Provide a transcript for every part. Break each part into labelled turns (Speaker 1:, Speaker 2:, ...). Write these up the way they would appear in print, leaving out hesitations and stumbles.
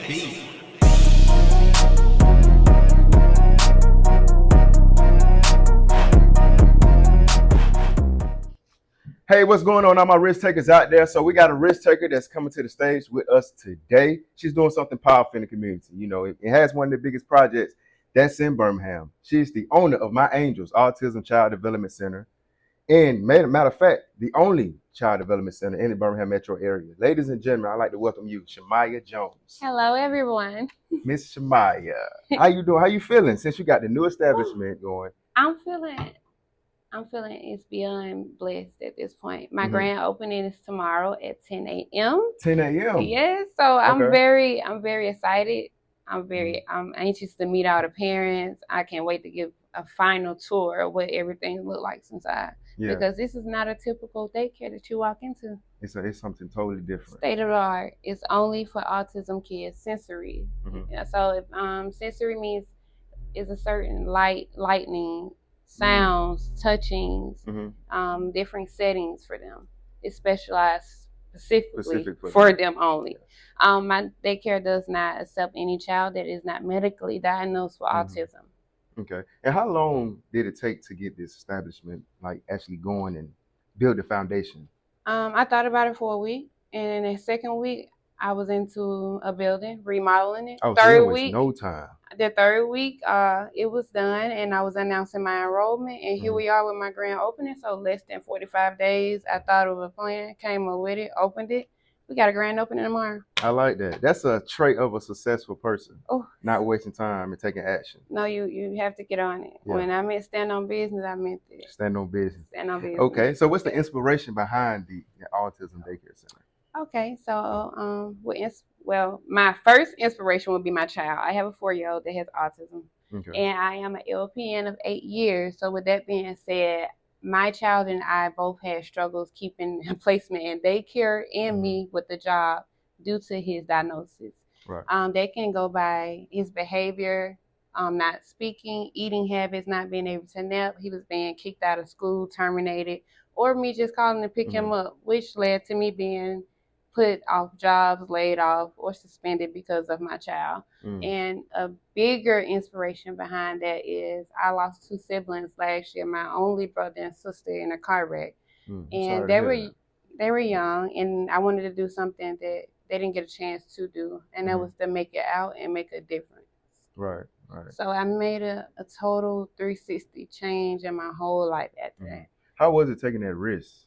Speaker 1: Hey, what's going on? All my risk takers out there. So we got a risk taker that's coming to the stage with us today. She's doing something powerful in the community. You know, it has one of the biggest projects that's in Birmingham. She's the owner of My Angels Autism Child Development Center. And matter of fact, the only child development center in the Birmingham metro area. Ladies and gentlemen, I'd like to welcome you, Shemaian Jones.
Speaker 2: Hello, everyone.
Speaker 1: Miss Shemaian, how you doing? How you feeling since you got the new establishment going?
Speaker 2: I'm feeling it's beyond blessed at this point. My grand opening is tomorrow at 10 a.m.
Speaker 1: 10 a.m.
Speaker 2: Yes, so I'm very excited. I'm anxious to meet all the parents. I can't wait to give a final tour of what everything looked like inside. Yeah. Because this is not a typical daycare that you walk into.
Speaker 1: It's something totally different.
Speaker 2: State of the art. It's only for autism kids, sensory. Yeah, so if sensory means is a certain lightning, sounds, touchings, different settings for them. It's specialized specifically for them only. My daycare does not accept any child that is not medically diagnosed with autism.
Speaker 1: Okay. And how long did it take to get this establishment like actually going and build the foundation?
Speaker 2: I thought about it for a week, and in the second week I was into a building, remodeling it.
Speaker 1: Oh, third week, no time.
Speaker 2: The third week, it was done, and I was announcing my enrollment, and here we are with my grand opening. So less than 45 days, I thought of a plan, came up with it, opened it. We got a grand opening tomorrow.
Speaker 1: I like that. That's a trait of a successful person. Oh, not wasting time and taking action.
Speaker 2: No, you have to get on it. Yeah. When I meant stand on business, I meant it.
Speaker 1: Stand on business.
Speaker 2: Stand on business.
Speaker 1: Okay, so what's the inspiration behind the Autism Daycare Center?
Speaker 2: Okay, so my first inspiration would be my child. I have a 4-year-old that has autism, and I am an LPN of 8 years. So with that being said, my child and I both had struggles keeping placement in daycare and me with the job due to his diagnosis. Right. They can go by his behavior, not speaking, eating habits, not being able to nap. He was being kicked out of school, terminated, or me just calling to pick him up, which led to me being put off jobs, laid off, or suspended because of my child. And a bigger inspiration behind that is I lost 2 siblings last year, my only brother and sister, in a car wreck. And they were young, and I wanted to do something that they didn't get a chance to do, and that was to make it out and make a difference.
Speaker 1: Right.
Speaker 2: So I made a total 360 change in my whole life after that.
Speaker 1: How was it taking that risk?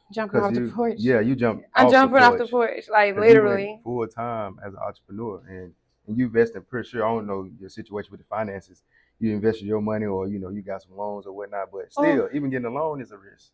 Speaker 2: Jumping off the porch.
Speaker 1: Yeah, you jumped.
Speaker 2: I'm jumping off the porch, like literally.
Speaker 1: Full time as an entrepreneur, and you invested. Pretty sure I don't know your situation with the finances. You invested your money, or you got some loans or whatnot. But still, even getting a loan is a risk.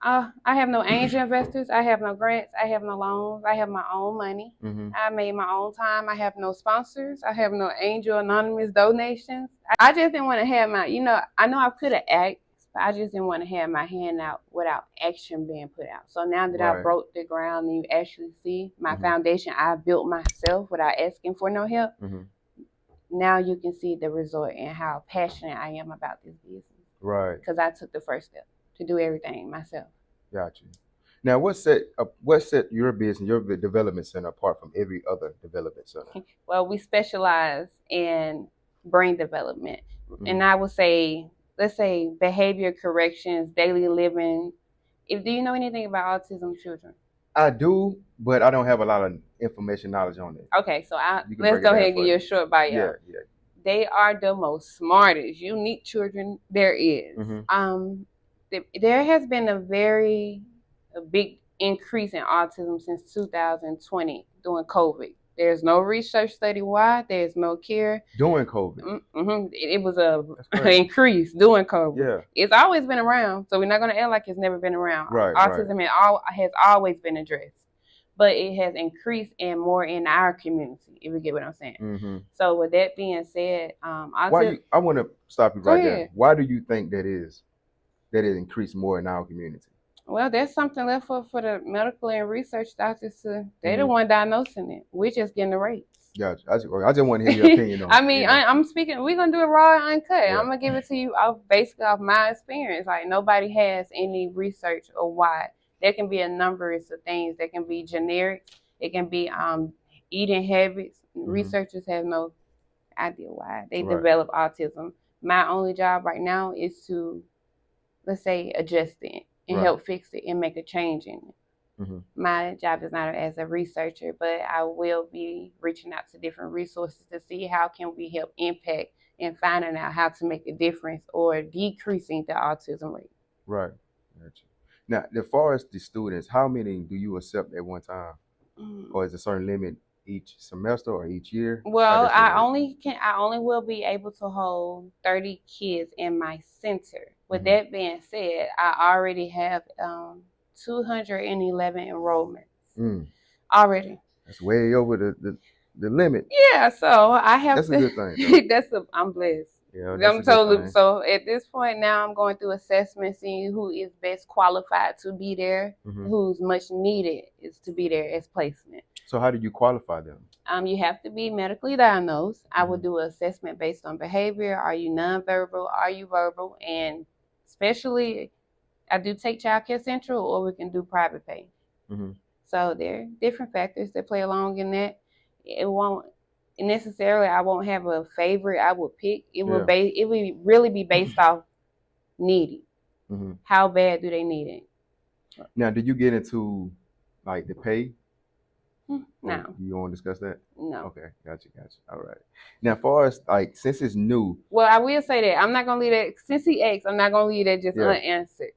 Speaker 2: I have no angel investors. I have no grants. I have no loans. I have my own money. I made my own time. I have no sponsors. I have no angel anonymous donations. I just didn't want to have my. I know I could have acted. I just didn't want to have my hand out without action being put out. So now that I broke the ground and you actually see my foundation I built myself without asking for no help, now you can see the result and how passionate I am about this business.
Speaker 1: Right.
Speaker 2: Because I took the first step to do everything myself.
Speaker 1: Got you. Now, what set your business, your development center apart from every other development center?
Speaker 2: Well, we specialize in brain development. And I would say, let's say behavior corrections, daily living. Do you know anything about autism children?
Speaker 1: I do, but I don't have a lot of information, knowledge on it.
Speaker 2: Okay, so let's go ahead and give you a short bio.
Speaker 1: Yeah.
Speaker 2: They are the most smartest, unique children there is. There has been a big increase in autism since 2020 during COVID. There's no research study why. There's no cure.
Speaker 1: During COVID?
Speaker 2: It was an increase during COVID.
Speaker 1: Yeah.
Speaker 2: It's always been around, so we're not going to act like it's never been around.
Speaker 1: Right,
Speaker 2: Autism has always been addressed, but it has increased and more in our community, if you get what I'm saying. So with that being said, I
Speaker 1: want to stop you right there. Why do you think that it increased more in our community?
Speaker 2: Well, there's something left for the medical and research doctors to. They're the one diagnosing it. We're just getting the rates.
Speaker 1: Gotcha. I just want to hear your opinion on it.
Speaker 2: I mean, I'm speaking. We're gonna do it raw and uncut. Yeah. I'm gonna give it to you basically off my experience. Like nobody has any research or why. There can be a number of things. There can be generic. It can be eating habits. Researchers have no idea why they develop autism. My only job right now is to, let's say, adjust it and help fix it and make a change in it. My job is not as a researcher, but I will be reaching out to different resources to see how can we help impact and finding out how to make a difference or decreasing the autism rate.
Speaker 1: Right. Gotcha. Now, as far as the students, how many do you accept at one time? Or is there a certain limit each semester or each year?
Speaker 2: Well, I only will be able to hold 30 kids in my center. With that being said, I already have 211 enrollments already.
Speaker 1: That's way over the limit.
Speaker 2: Yeah, so I have.
Speaker 1: That's a good thing.
Speaker 2: I'm blessed.
Speaker 1: Yeah,
Speaker 2: I'm totally. So at this point now, I'm going through assessment, seeing who is best qualified to be there, who's much needed is to be there as placement.
Speaker 1: So how do you qualify them?
Speaker 2: You have to be medically diagnosed. I would do an assessment based on behavior. Are you nonverbal? Are you verbal? And especially, I do take Child Care Central, or we can do private pay. So there are different factors that play along in that. It won't necessarily, I won't have a favorite I would pick. It will really be based off needed. How bad do they need it?
Speaker 1: Now, did you get into like the pay?
Speaker 2: No.
Speaker 1: You want to discuss that?
Speaker 2: No.
Speaker 1: Okay, gotcha. All right. Now, as far as like, since it's new.
Speaker 2: Well, I will say that I'm not gonna leave that. Since he asked, I'm not gonna leave that just unanswered.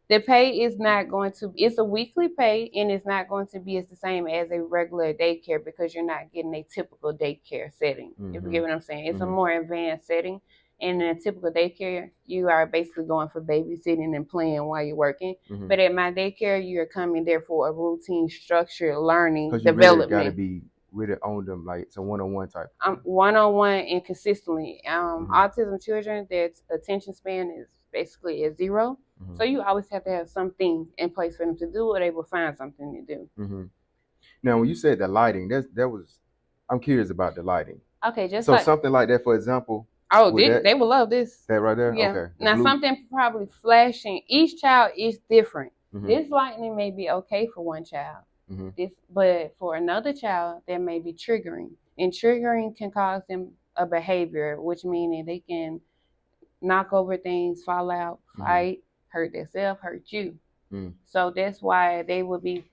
Speaker 2: The pay is not going to, it's a weekly pay, and it's not going to be as the same as a regular daycare because you're not getting a typical daycare setting. If you get what I'm saying. It's a more advanced setting. And in a typical daycare, you are basically going for babysitting and playing while you're working. But at my daycare, you're coming there for a routine, structured learning, development.
Speaker 1: Really got to be really on them, like it's a one-on-one type.
Speaker 2: One-on-one and consistently. Autism children, their attention span is basically at 0. So you always have to have something in place for them to do, or they will find something to do.
Speaker 1: Now, when you said the lighting, I'm curious about the lighting.
Speaker 2: Okay, just
Speaker 1: so something like that, for example.
Speaker 2: Oh, they will love this.
Speaker 1: That right there?
Speaker 2: Yeah.
Speaker 1: Okay.
Speaker 2: Now, something probably flashing. Each child is different. This lightning may be okay for one child. But for another child, that may be triggering. And triggering can cause them a behavior, which means they can knock over things, fall out, fight, hurt themselves, hurt you. So that's why they would be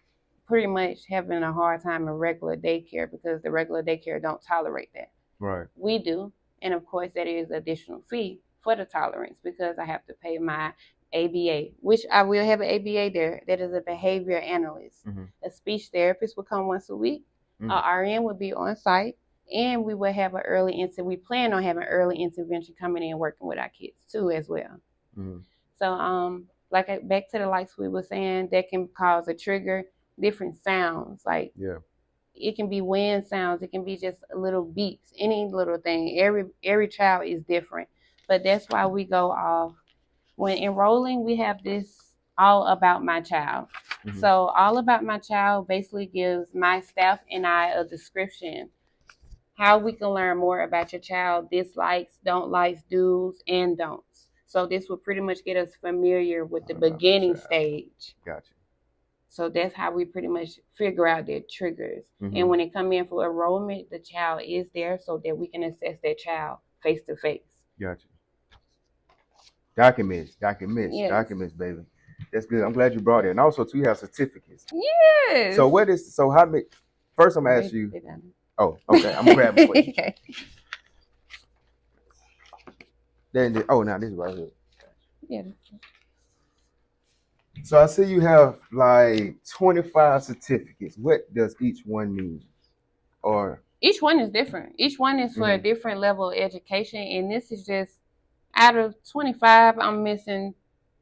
Speaker 2: pretty much having a hard time in regular daycare, because the regular daycare don't tolerate that.
Speaker 1: Right.
Speaker 2: We do. And of course, that is additional fee for the tolerance, because I have to pay my ABA, which I will have an ABA there. That is a behavior analyst. A speech therapist will come once a week. Our RN would be on site. And we will have we plan on having early intervention coming in and working with our kids too as well. So back to the lights we were saying, that can cause a trigger, different sounds. Like it can be wind sounds, it can be just little beeps, any little thing. Every child is different. But that's why we go off. When enrolling, we have this all about my child. So all about my child basically gives my staff and I a description how we can learn more about your child, dislikes, don't likes, do's, and don'ts. So this will pretty much get us familiar with the beginning stage.
Speaker 1: Gotcha.
Speaker 2: So that's how we pretty much figure out their triggers. And when they come in for enrollment, the child is there so that we can assess that child face to face.
Speaker 1: Gotcha. Documents, baby. That's good. I'm glad you brought it. And also, too, you have certificates.
Speaker 2: Yes.
Speaker 1: So first I'm going to ask you. Oh, okay. I'm going to grab it for you.
Speaker 2: Okay.
Speaker 1: Now this is right here.
Speaker 2: Yeah.
Speaker 1: So I see you have like 25 certificates. What does each one mean? Or
Speaker 2: each one is different. Each one is for a different level of education. And this is just, out of 25, I'm missing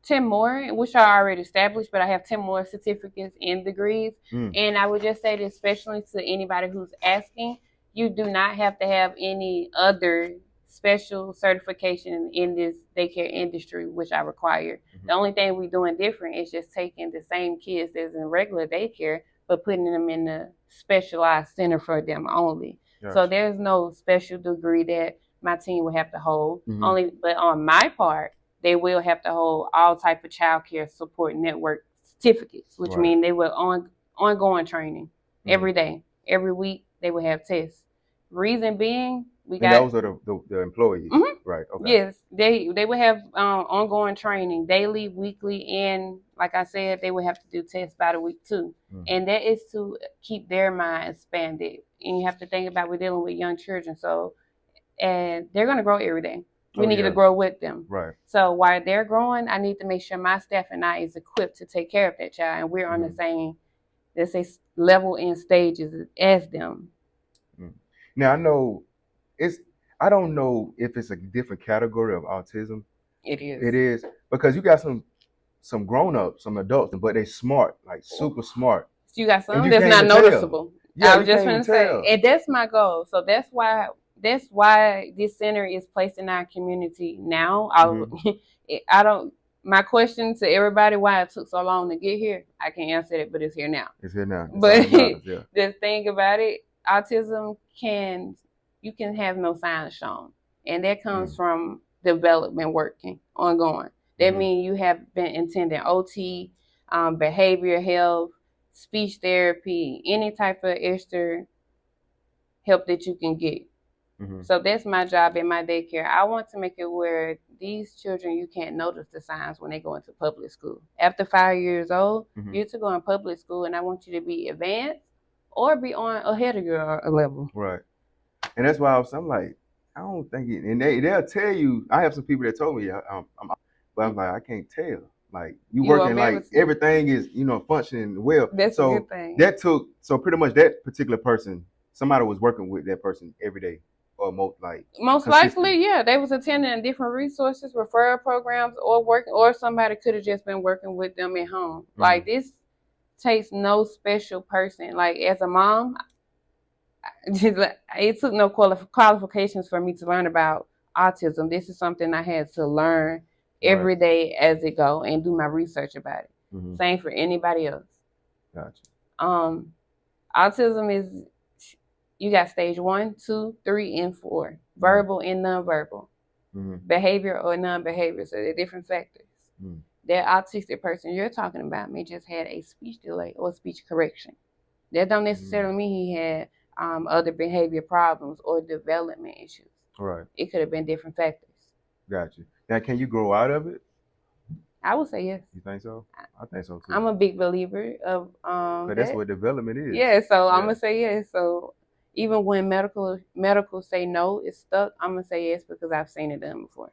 Speaker 2: 10 more, which are already established, but I have 10 more certificates and degrees. And I would just say this, especially to anybody who's asking, you do not have to have any other special certification in this daycare industry, which I require. The only thing we're doing different is just taking the same kids as in regular daycare, but putting them in a specialized center for them only. Gotcha. So there's no special degree that my team will have to hold. But on my part, they will have to hold all type of child care support network certificates, which mean they will ongoing training every day, every week. they would have tests. Reason being,
Speaker 1: those are the employees, right? Okay.
Speaker 2: Yes, they would have ongoing training, daily, weekly, and like I said, they would have to do tests by the week too. And that is to keep their mind expanded. And you have to think about we're dealing with young children, so and they're going to grow every day. We need to grow with them.
Speaker 1: Right.
Speaker 2: So while they're growing, I need to make sure my staff and I is equipped to take care of that child, and we're on the same, let's say, level and stages as them.
Speaker 1: Now I don't know if it's a different category of autism.
Speaker 2: It is.
Speaker 1: It is, because you got some grown-ups, some adults, but they smart, like super smart.
Speaker 2: So you got some that's not noticeable.
Speaker 1: Yeah,
Speaker 2: I was just going to say, and that's my goal. So that's why this center is placed in our community now. My question to everybody why it took so long to get here, I can't answer it, but it's here now.
Speaker 1: It's here now.
Speaker 2: But the thing about it, autism you can have no signs shown. And that comes from development working, ongoing. That means you have been attending OT, behavioral health, speech therapy, any type of extra help that you can get. So that's my job in my daycare. I want to make it where these children, you can't notice the signs when they go into public school. After 5 years old, you're to go in public school, and I want you to be advanced or be on ahead of your level.
Speaker 1: Right. And that's why I'm like, I don't think it, and they'll tell you. I have some people that told me, but I'm like, I can't tell. Like you working like everything is, functioning well.
Speaker 2: That's a good thing.
Speaker 1: So pretty much that particular person, somebody was working with that person every day. Or most
Speaker 2: likely, yeah, they was attending different resources, referral programs, or somebody could have just been working with them at home. Like this takes no special person. Like as a mom, it took no qualifications for me to learn about autism. This is something I had to learn every day as it go and do my research about it. Same for anybody else.
Speaker 1: Gotcha.
Speaker 2: Autism is. You got stage 1, 2, 3, and 4. Verbal and nonverbal. Behavior or non-behavior. So they're different factors. That autistic person you're talking about may just had a speech delay or speech correction. That don't necessarily mean he had other behavior problems or development issues.
Speaker 1: Right.
Speaker 2: It could have been different factors.
Speaker 1: Gotcha. Now, can you grow out of it?
Speaker 2: I would say yes.
Speaker 1: You think so? I think so too.
Speaker 2: I'm a big believer of
Speaker 1: But that's what development is.
Speaker 2: Yeah, so I'm gonna say yes. So even when medical say no, it's stuck, I'm gonna say yes because I've seen it done before.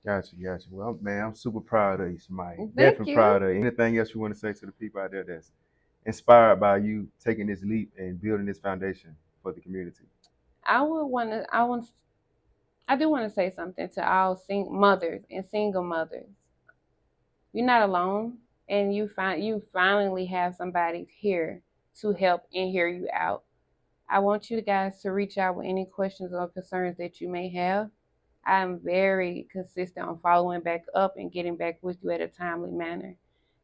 Speaker 1: Gotcha. Well, man, I'm super proud of you, Shemaian.
Speaker 2: Definitely
Speaker 1: proud of you. Anything else you want to say to the people out there that's inspired by you taking this leap and building this foundation for the community?
Speaker 2: I do want to say something to all mothers and single mothers. You're not alone, and you finally have somebody here to help and hear you out. I want you guys to reach out with any questions or concerns that you may have. I'm very consistent on following back up and getting back with you at a timely manner.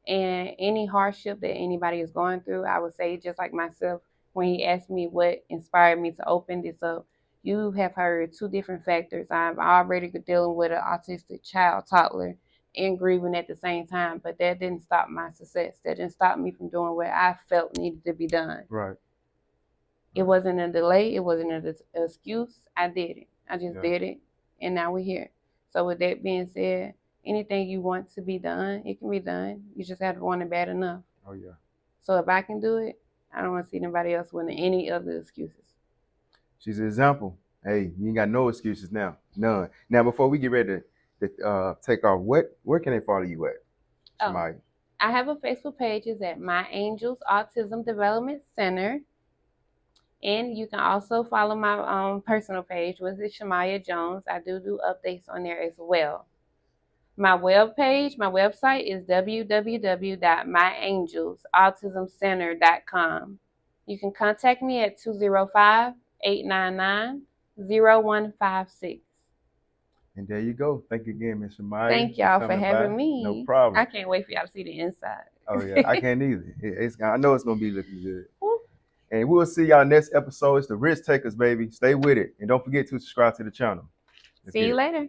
Speaker 2: And any hardship that anybody is going through, I would say, just like myself, when he asked me what inspired me to open this up, you have heard 2 different factors. I'm already dealing with an autistic child, toddler, and grieving at the same time, but that didn't stop my success. That didn't stop me from doing what I felt needed to be done.
Speaker 1: Right.
Speaker 2: It wasn't a delay. It wasn't an excuse. I did it. I just did it, and now we're here. So with that being said, anything you want to be done, it can be done. You just have to want it bad enough.
Speaker 1: Oh, yeah.
Speaker 2: So if I can do it, I don't want to see anybody else with any other excuses.
Speaker 1: She's an example. Hey, you ain't got no excuses now. None. Now, before we get ready to take off, where can they follow you at, Shemaian?
Speaker 2: I have a Facebook page. It's at My Angels Autism Development Center. And you can also follow my personal page, which is Shemaian Jones. I do updates on there as well. My website is www.myangelsautismcenter.com. You can contact me at 205-899-0156.
Speaker 1: And there you go. Thank you again, Ms. Shemaian.
Speaker 2: Thank y'all for having me.
Speaker 1: No problem.
Speaker 2: I can't wait for y'all to see the inside.
Speaker 1: Oh, yeah. I can't either. I know it's going to be looking good. And we'll see y'all next episode. It's the Risk Takers, baby. Stay with it. And don't forget to subscribe to the channel.
Speaker 2: See you later.